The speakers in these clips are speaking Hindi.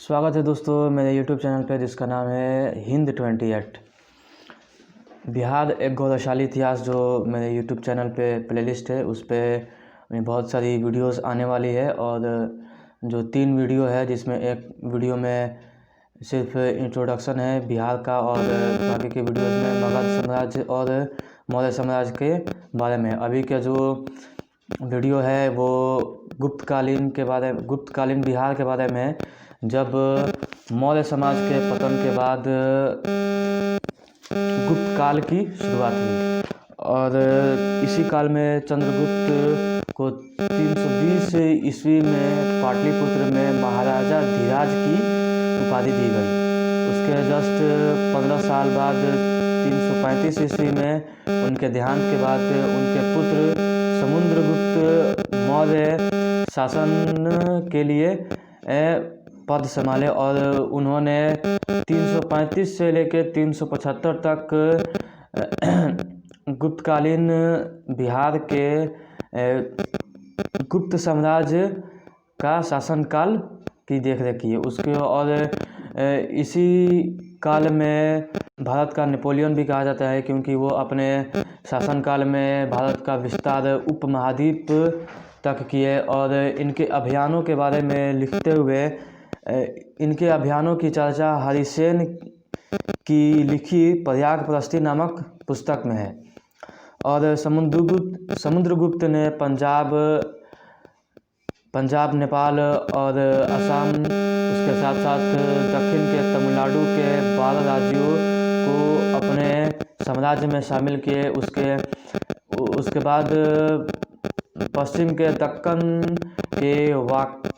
स्वागत है दोस्तों मेरे YouTube चैनल पे जिसका नाम है हिंद 28। बिहार एक गौरवशाली इतिहास जो मेरे YouTube चैनल पे प्लेलिस्ट है उस पर बहुत सारी वीडियोस आने वाली है। और जो 3 वीडियो है जिसमें एक वीडियो में सिर्फ इंट्रोडक्शन है बिहार का और बाकी के वीडियोस में मगध साम्राज्य और मौर्य साम्राज्य के बारे में। अभी का जो वीडियो है वो गुप्तकालीन बिहार के बारे में है, जब मौर्य समाज के पतन के बाद गुप्त काल की शुरुआत हुई। और इसी काल में चंद्रगुप्त को 320 ईस्वी में पाटलिपुत्र में महाराजा धीराज की उपाधि दी गई। उसके जस्ट 15 साल बाद 335 ईस्वी में उनके देहांत के बाद उनके पुत्र समुद्रगुप्त मौर्य शासन के लिए पद संभाले और उन्होंने 335 से लेकर 375 तक गुप्तकालीन बिहार के गुप्त साम्राज्य का शासनकाल की देखरेख की है उसके। और इसी काल में भारत का नेपोलियन भी कहा जाता है, क्योंकि वो अपने शासनकाल में भारत का विस्तार उपमहाद्वीप तक किए। और इनके अभियानों के बारे में लिखते हुए इनके अभियानों की चर्चा हरिसेन की लिखी प्रयागप्रस्ती नामक पुस्तक में है। और समुद्रगुप्त ने पंजाब, नेपाल और असम, उसके साथ साथ दक्षिण के तमिलनाडु के 12 राज्यों को अपने साम्राज्य में शामिल किए। उसके बाद पश्चिम के दक्कन के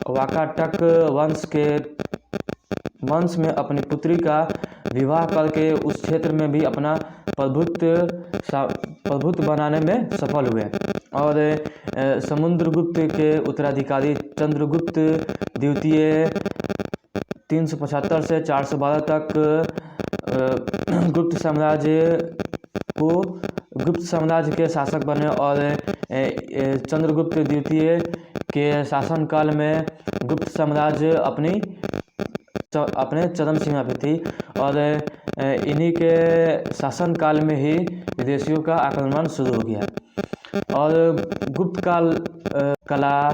वाकाटक वंश में अपनी पुत्री का विवाह करके उस क्षेत्र में भी अपना प्रभुत्व बनाने में सफल हुए। और समुद्रगुप्त के उत्तराधिकारी चंद्रगुप्त द्वितीय 375 से 412 तक गुप्त साम्राज्य के शासक बने। और चंद्रगुप्त द्वितीय के शासनकाल में गुप्त साम्राज्य अपने चरम सीमा पे थी। और इन्हीं के शासनकाल में ही विदेशियों का आक्रमण शुरू हो गया। और गुप्त काल कला,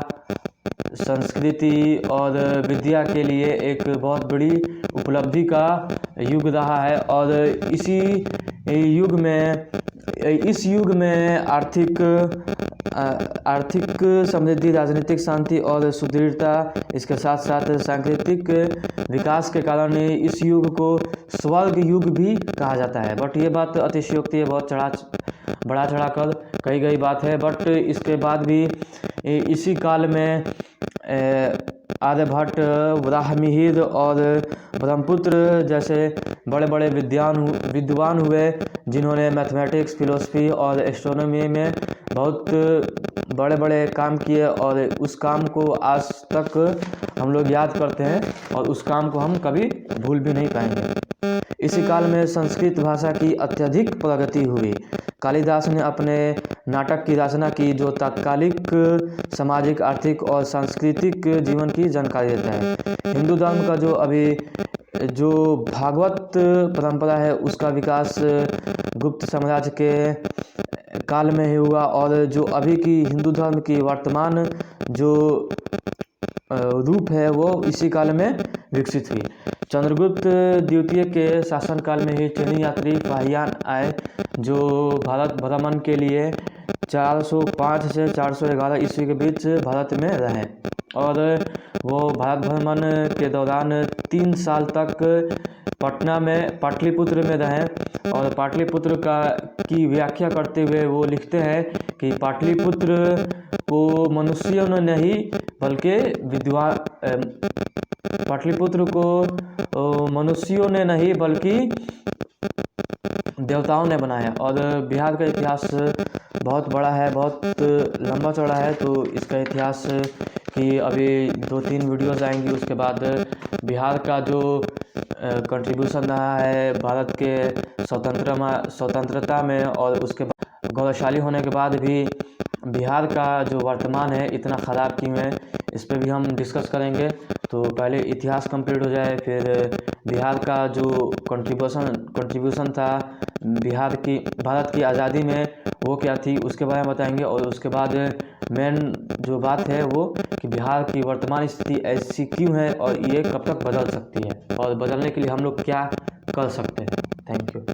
संस्कृति और विद्या के लिए एक बहुत बड़ी उपलब्धि का युग रहा है। और इस युग में आर्थिक समृद्धि, राजनीतिक शांति और सुदृढ़ता, इसके साथ साथ सांस्कृतिक विकास के कारण इस युग को स्वर्ग युग भी कहा जाता है। बट ये बात अतिशयोक्ति है, बहुत बढ़ा चढ़ा कर कही गई बात है। बट इसके बाद भी इसी काल में आर्यभट्ट, वराहमिहिर और ब्रह्मपुत्र जैसे बड़े बड़े विद्वान हुए, जिन्होंने मैथमेटिक्स, फिलोसफी और एस्ट्रोनॉमी में बहुत बड़े बड़े काम किए। और उस काम को आज तक हम लोग याद करते हैं और उस काम को हम कभी भूल भी नहीं पाएंगे। इसी काल में संस्कृत भाषा की अत्यधिक प्रगति हुई। कालिदास ने अपने नाटक की रचना की जो तात्कालिक सामाजिक, आर्थिक और सांस्कृतिक जीवन की जानकारी देता है। हिंदू धर्म का जो भागवत परंपरा है उसका विकास गुप्त साम्राज्य के काल में ही हुआ। और जो अभी की हिंदू धर्म की वर्तमान जो रूप है वो इसी काल में विकसित हुई। चंद्रगुप्त द्वितीय के शासनकाल में ही चीनी यात्री फाहियान आए, जो भारत भ्रमण के लिए 405 से 411 ईस्वी के बीच भारत में रहे। और वो भारत भ्रमण के दौरान 3 साल तक पाटलिपुत्र में रहे। और पाटलिपुत्र की व्याख्या करते हुए वो लिखते हैं कि पाटलिपुत्र को मनुष्यों ने नहीं बल्कि देवताओं ने बनाया। और बिहार का इतिहास बहुत बड़ा है, बहुत लंबा चौड़ा है। तो इसका इतिहास की अभी 2-3 वीडियोस आएंगी। उसके बाद बिहार का जो कंट्रीब्यूशन रहा है भारत के स्वतंत्रता में, और उसके बाद गौरवशाली होने के बाद भी बिहार का जो वर्तमान है इतना ख़राब क्यों है, इस पर भी हम डिस्कस करेंगे। तो पहले इतिहास कंप्लीट हो जाए, फिर बिहार का जो कंट्रीब्यूशन था भारत की आज़ादी में, वो क्या थी उसके बारे में बताएंगे। और उसके बाद मेन जो बात है वो कि बिहार की वर्तमान स्थिति ऐसी क्यों है और ये कब तक बदल सकती है, और बदलने के लिए हम लोग क्या कर सकते हैं। Thank you.